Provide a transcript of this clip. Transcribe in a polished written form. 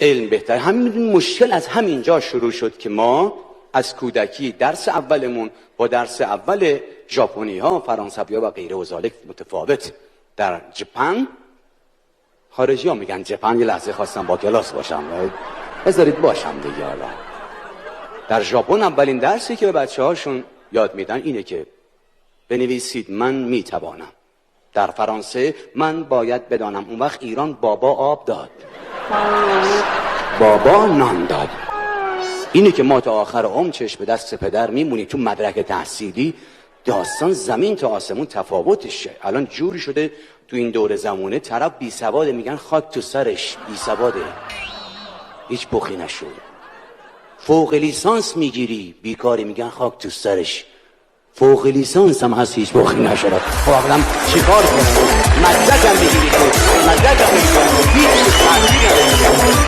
علم بهتر. همین مشکل از همینجا شروع شد که ما از کودکی درس اولمون با درس اول ژاپنی ها، فرانسوی ها و غیره و ذالک متفاوت. در ژاپن، خارجی ها میگن ژاپن، یه لحظه خواستم با کلاس باشم، بذارید باشم دیگه. حالا در ژاپن اولین درسی که به بچه هاشون یاد میدن اینه که بنویسید من میتوانم. در فرانسه من باید بدانم. اون وقت ایران بابا آب داد، بابا نان داد. اینه که ما تا آخر عمر چشم به دست پدر میمونیم. تو مدرک تحصیلی داستان زمین تا آسمون تفاوتشه. الان جوری شده تو این دور زمونه طرف بی سواده میگن خاک تو سرش، بی سواده، هیچ بخی نشد. فوق لیسانس میگیری بیکاری میگن خاک تو سرش، فوق لیسانس هم هست هیچ بخی نشد. خب آقا چیکار کنم؟ مدرکم بگیری که مدرکم بگیری